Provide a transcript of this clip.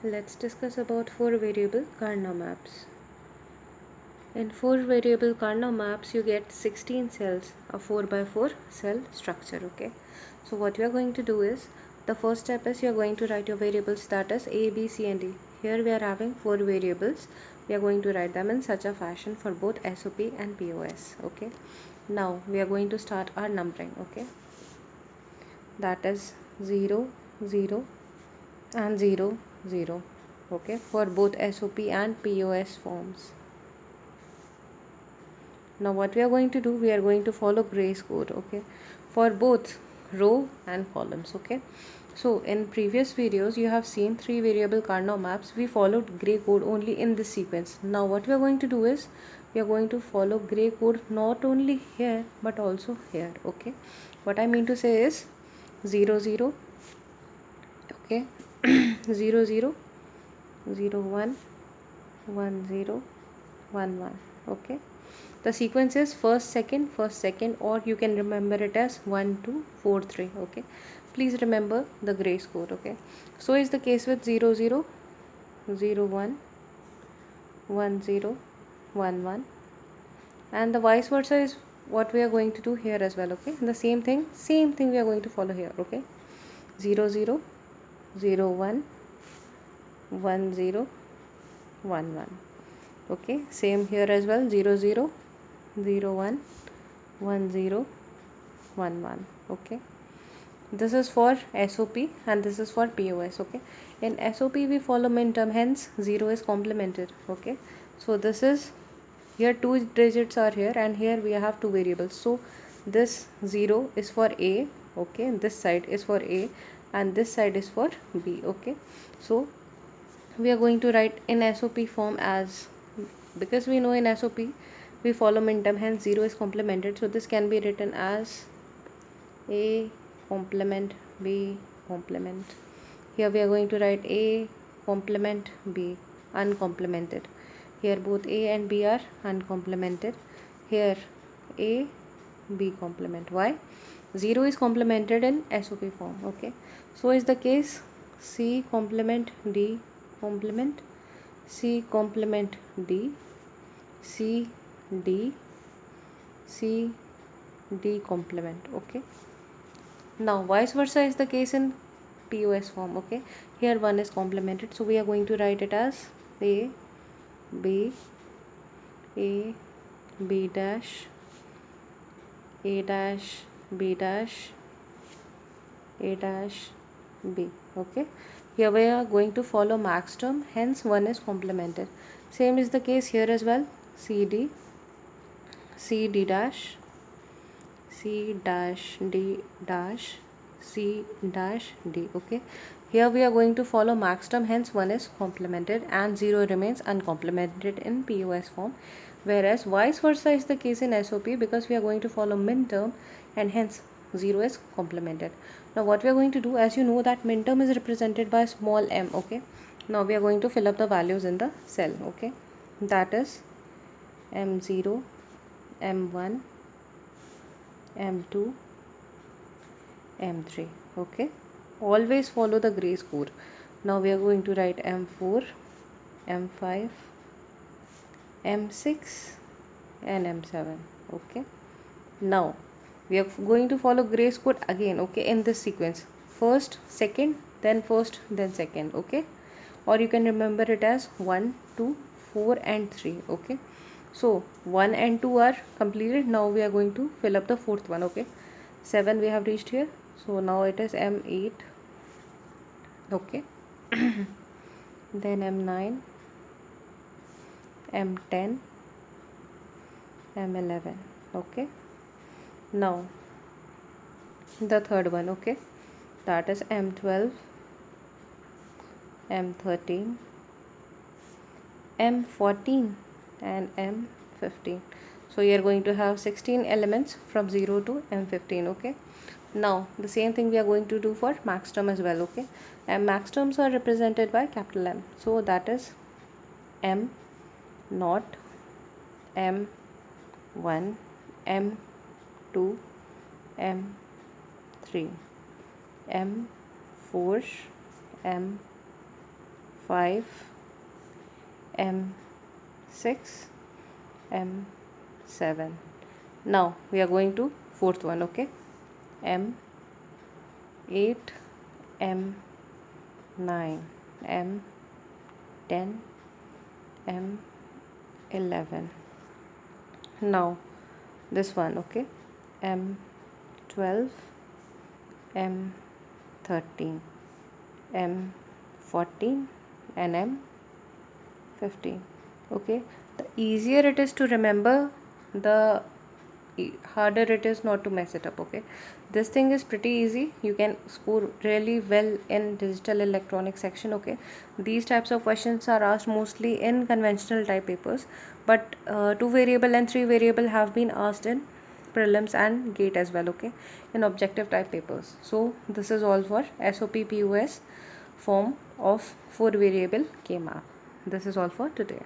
Let's discuss about 4 variable Karnaugh maps. In 4 variable Karnaugh maps, you get 16 cells, a 4 by 4 cell structure. Okay. So what we are going to do is, the first step is you are going to write your variables, that is A, B, C and D. Here we are having 4 variables. We are going to write them in such a fashion for both SOP and POS. Okay. Now we are going to start our numbering. Okay. That is 0, 0 and 0, 0. Okay, for both SOP and POS forms. Now what we are going to do, we are going to follow Gray's code. Okay, for both row and columns. Okay, so in previous videos you have seen 3 variable Karnaugh maps. We followed Gray code only in this sequence. Now what we are going to do is, we are going to follow Gray code not only here but also here. Okay, what I mean to say is 0, 0. Okay, 0, 0, 0, 1, 1, 0, 1, 1. Okay, the sequence is first, second, or you can remember it as 1, 2, 4, 3. Okay, please remember the Grace code. Okay, so is the case with 0, 0, 0, 1, 1, 0, 1, 1, and the vice versa is what we are going to do here as well. Okay, the same thing we are going to follow here. Okay, 0, 0, 0, 1, 1, 0, 1, 1. Okay, same here as well, 0, 0, 0, 1, 1, 0, 1, 1. Okay, this is for SOP and this is for POS. Okay, in SOP we follow minterm, hence 0 is complemented. Okay, so this is, here 2 digits are here and here we have 2 variables, so this 0 is for A. Okay, this side is for A and this side is for B. Okay, so we are going to write in SOP form as, because we know in SOP we follow minterm, hence 0 is complemented, so this can be written as A complement B complement. Here we are going to write A complement B uncomplemented. Here both A and B are uncomplemented. Here A B complement. Why? 0 is complemented in SOP form. Okay, so is the case C complement D complement, C complement D, C D, C D complement. Okay, now vice versa is the case in POS form. Okay, here 1 is complemented, so we are going to write it as A B, A B dash, A dash, B dash, A dash, B. Okay, here we are going to follow max term, hence 1 is complemented. Same is the case here as well, C D, C D dash, C dash D dash, C dash D. Okay, here we are going to follow max term, hence 1 is complemented and 0 remains uncomplemented in POS form, whereas vice versa is the case in SOP, because we are going to follow min term and hence 0 is complemented. Now what we are going to do, as you know that min term is represented by small m. Okay, now we are going to fill up the values in the cell. Okay, that is M0, M1, M2, M3. Okay, always follow the Grace code. Now we are going to write M4, M5, M6 and M7. Okay, now we are going to follow Grace code again. Okay, in this sequence, first, second, then first, then second. Okay, or you can remember it as 1, 2, 4 and 3. Okay, so 1 and 2 are completed. Now we are going to fill up the fourth one. Okay, 7 we have reached here, so now it is M8. Okay, then M9, M10, M11. Okay, now the third one. Okay, that is M12, M13, M14 and M15. So you are going to have 16 elements from 0 to M15. Okay, now the same thing we are going to do for max term as well. Okay, and max terms are represented by capital M, so that is M0, M1, M2, M3, M4, M5, 5, M6, M7. Now we are going to fourth one, okay? M8, M9, M10, M11. Now this one, okay? M12, M13, M14 and M15. Okay, the easier it is to remember, the harder it is not to mess it up. Okay, this thing is pretty easy. You can score really well in digital electronics section. Okay, these types of questions are asked mostly in conventional type papers, but 2 variable and 3 variable have been asked in prelims and gate as well. Okay, in objective type papers. So this is all for SOP POS form of 4 variable kmap. This is all for today.